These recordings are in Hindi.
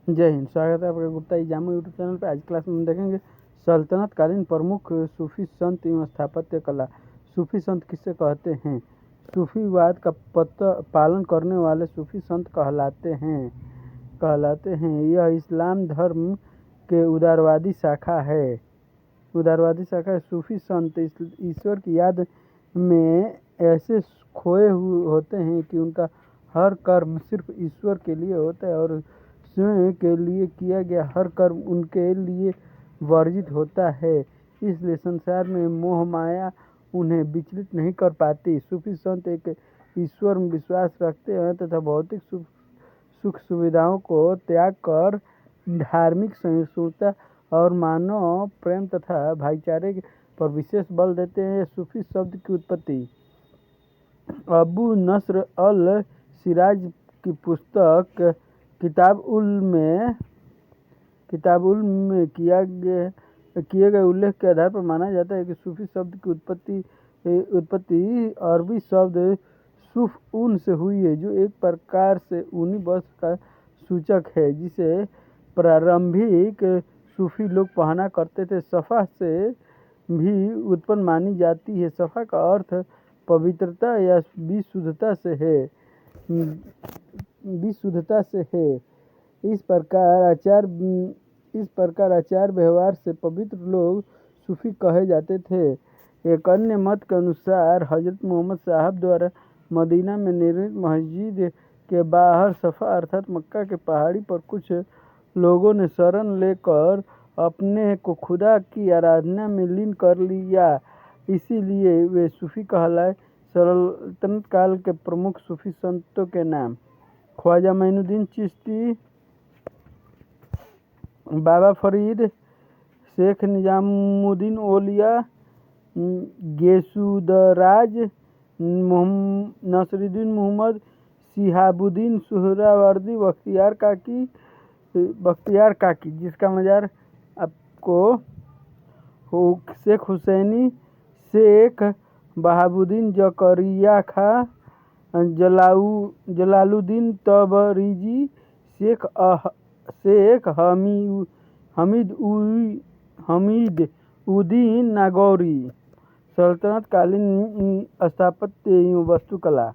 जय हिंद। स्वागत है आपका गुप्ता जामू यूट्यूब चैनल पर। आज क्लास में हम देखेंगे सल्तनत कालीन प्रमुख सूफी संत एवं स्थापत्य कला। सूफी संत किसे कहते हैं? सूफीवाद का पालन करने वाले सूफी संत कहलाते हैं। यह इस्लाम धर्म के उदारवादी शाखा है। सूफी संत ईश्वर की याद में ऐसे खोए हुए होते हैं कि उनका हर कर्म सिर्फ ईश्वर के लिए होता है और स्वयं के लिए किया गया हर कर्म उनके लिए वर्जित होता है। इसलिए संसार में मोह माया उन्हें विचलित नहीं कर पाती। सूफी संत एक ईश्वर में विश्वास रखते हैं तथा भौतिक सुख सुविधाओं को त्याग कर धार्मिक सहिष्णुता और मानव प्रेम तथा भाईचारे पर विशेष बल देते हैं। सूफी शब्द की उत्पत्ति अबू नस्र अल सिराज की पुस्तक किताब उल में किए गए उल्लेख के आधार पर माना जाता है कि सूफी शब्द की उत्पत्ति अरबी शब्द सूफ ऊन से हुई है, जो एक प्रकार से ऊनी वस्त्र का सूचक है जिसे प्रारंभिक सूफी लोग पहना करते थे। सफ़ा से भी उत्पन्न मानी जाती है। सफ़ा का अर्थ पवित्रता या विशुद्धता से है। इस प्रकार आचार व्यवहार से पवित्र लोग सूफी कहे जाते थे। एक अन्य मत के अनुसार हजरत मोहम्मद साहब द्वारा मदीना में निर्मित मस्जिद के बाहर सफ़ा अर्थात मक्का के पहाड़ी पर कुछ लोगों ने शरण लेकर अपने को खुदा की आराधना में लीन कर लिया, इसीलिए वे सूफी कहलाए। सल्तनत काल के प्रमुख सूफी संतों के नाम ख्वाजा मोइनुद्दीन चिश्ती, बाबा फरीद, शेख निजामुद्दीन औलिया, गेसुदराज, नसरुद्दीन मोहम्मद, शिहाबुद्दीन सुहरावर्दी, बख्तियार काकी जिसका मजार आपको शेख हुसैनी, शेख बहाबुद्दीन जकरिया खा, जलालुद्दीन तबरीजी, शेख हमीद उद्दीन नागौरी। सल्तनत कालीन स्थापत्य एवं वास्तुकला।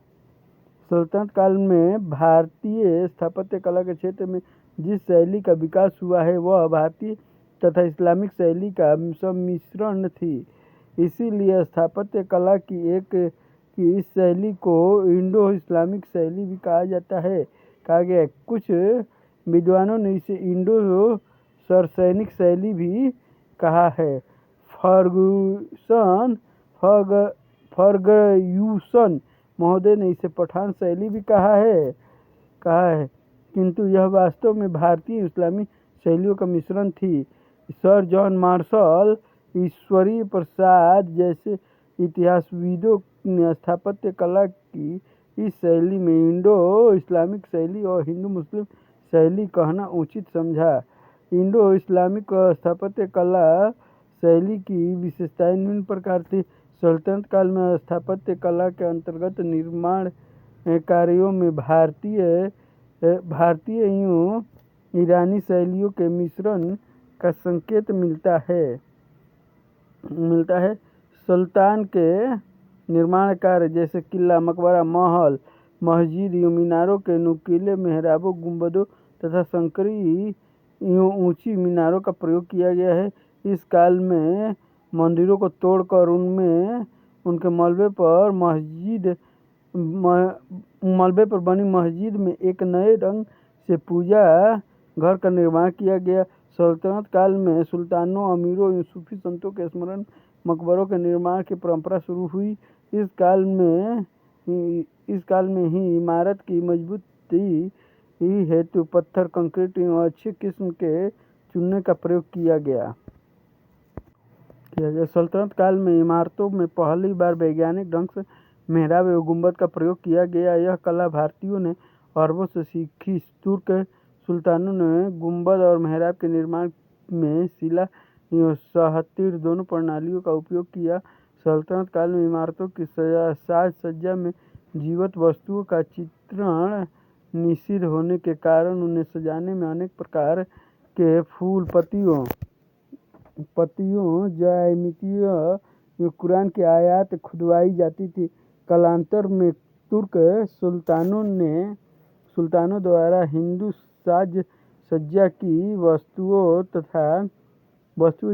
सल्तनत काल में भारतीय स्थापत्य कला के क्षेत्र में जिस शैली का विकास हुआ है वह भारतीय तथा इस्लामिक शैली का सम्मिश्रण थी। इसीलिए स्थापत्य कला की इस शैली को इंडो इस्लामिक शैली भी कहा गया। कुछ विद्वानों ने इसे इंडो सरसैनिक शैली भी कहा है। फर्गयूसन महोदय ने इसे पठान शैली भी कहा है, किंतु यह वास्तव में भारतीय इस्लामी शैलियों का मिश्रण थी। Sir John Marshall, Ishwari Prasad जैसे इतिहासविदों ने स्थापत्य कला की इस शैली में इंडो इस्लामिक शैली और हिंदू मुस्लिम शैली कहना उचित समझा। इंडो इस्लामिक स्थापत्य कला शैली की विशेषताएं निम्न प्रकार थी। सल्तनत काल में स्थापत्य कला के अंतर्गत निर्माण कार्यों में भारतीय एवं ईरानी शैलियों के मिश्रण का संकेत मिलता है। सुल्तान के निर्माण कार्य जैसे किला, मकबरा, महल, मस्जिद एवं मीनारों के नुकीले मेहराबों, गुंबदों तथा संकरी एवं ऊंची मीनारों का प्रयोग किया गया है। इस काल में मंदिरों को तोड़कर उनके मलबे पर बनी मस्जिद में एक नए ढंग से पूजा घर का निर्माण किया गया। सल्तनत काल में सुल्तानों, अमीरों एवं सूफी संतों के स्मरण मकबरों के निर्माण की परंपरा शुरू हुई। इस काल में ही इमारत की मजबूती हेतु पत्थर, कंक्रीट एवं अच्छी किस्म के चूने का प्रयोग किया गया। सल्तनत काल में इमारतों में पहली बार वैज्ञानिक ढंग से मेहराब एवं गुंबद का प्रयोग किया गया। यह कला भारतीयों ने अरबों से सीखी। तुर्क सुल्तानों ने गुंबद और मेहराब के निर्माण में शिला एवं सहतीर दोनों प्रणालियों का उपयोग किया। सल्तनत काल में इमारतों की साज सज्जा में जीवित वस्तुओं का चित्रण निषिद्ध होने के कारण उन्हें सजाने में अनेक प्रकार के फूल पत्तियों ज्यामितियों कुरान की आयत खुदवाई जाती थी। कालांतर में तुर्क सुल्तानों द्वारा हिंदू साज सज्जा की वस्तुओं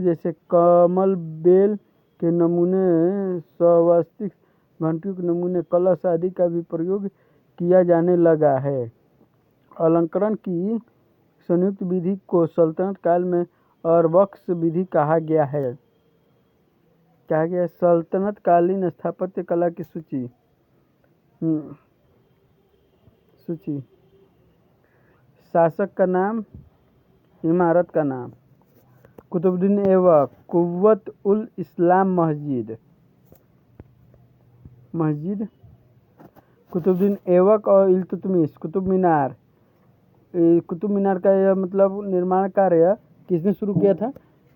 जैसे कमल बेल के नमूने, स्वास्तिक घंटियों के नमूने, कलश आदि का भी प्रयोग किया जाने लगा है। अलंकरण की संयुक्त विधि को सल्तनत काल में अरबक्स विधि कहा गया है। सल्तनत कालीन स्थापत्य कला की सूची। शासक का नाम, इमारत का नाम। कुतुबुद्दीन ऐबक, कुव्वत उल इस्लाम मस्जिद। कुतुबुद्दीन ऐबक और इल्तुतमिश। कुतुब मीनार का यह मतलब निर्माण कार्य किसने शुरू किया था?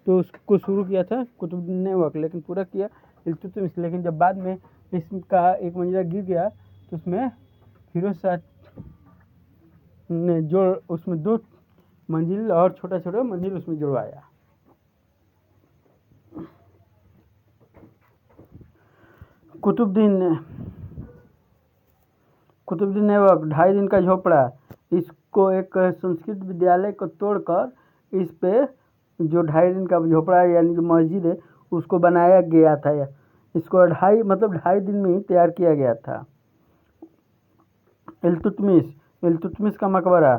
तो उसको शुरू किया था कुतुबुद्दीन ऐबक, लेकिन पूरा किया इल्तुतमिश। लेकिन जब बाद में इसका एक मंजिला गिर गया तो उसमें फिरोज शाह ने उसमें 2 मंजिल और छोटा मंजिल उसमें जुड़वाया। कुतुबुद्दीन ऐबक 2.5 दिन का झोपड़ा। इसको एक संस्कृत विद्यालय को तोड़कर इस पे जो 2.5 दिन का झोपड़ा यानी जो मस्जिद है उसको बनाया गया था। इसको 2.5 दिन में ही तैयार किया गया था। इल्तुतमिश का मकबरा।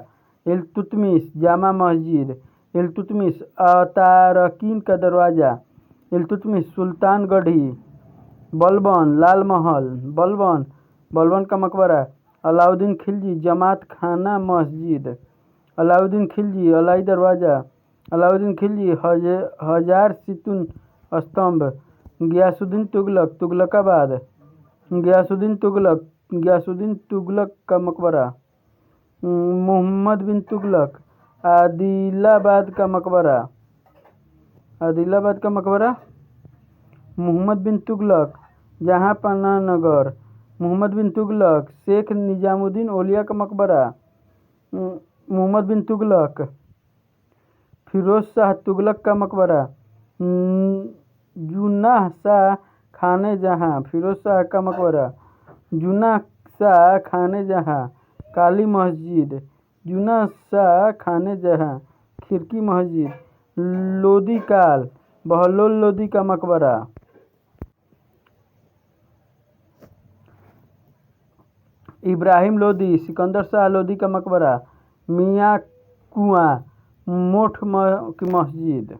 इल्तुतमिश जामा मस्जिद। इल्तुतमिश अतारकीन का दरवाज़ा। इल्तुतमिश सुल्तानगढ़ी। बलबन लाल महल। बलबन का मकबरा। अलाउद्दीन खिलजी जमात खाना मस्जिद। अलाउद्दीन खिलजी अलाई दरवाज़ा। अलाउद्दीन खिलजी हजार सितून स्तंभ। गियासुद्दीन तुगलक तुगलकाबाद। गियासुद्दीन तुगलक का मकबरा। मोहम्मद बिन तुगलक आदिलाबाद का मकबरा। मोहम्मद बिन तुगलक जहांपनाह नगर। मोहम्मद बिन तुगलक शेख निजामुद्दीन औलिया का मकबरा। मोहम्मद बिन तुगलक फिरोज शाह तुगलक का मकबरा। जुनाह शाह खाने जहां फिरोज शाह का मकबरा। जुनाह शाह खाने जहां काली मस्जिद। जुनाह शाह खाने जहां खिरकी मस्जिद। लोदी काल बहलोल लोदी का मकबरा। इब्राहिम लोदी सिकंदर शाह लोदी का मकबरा। मियां कुआं मोठ की मस्जिद।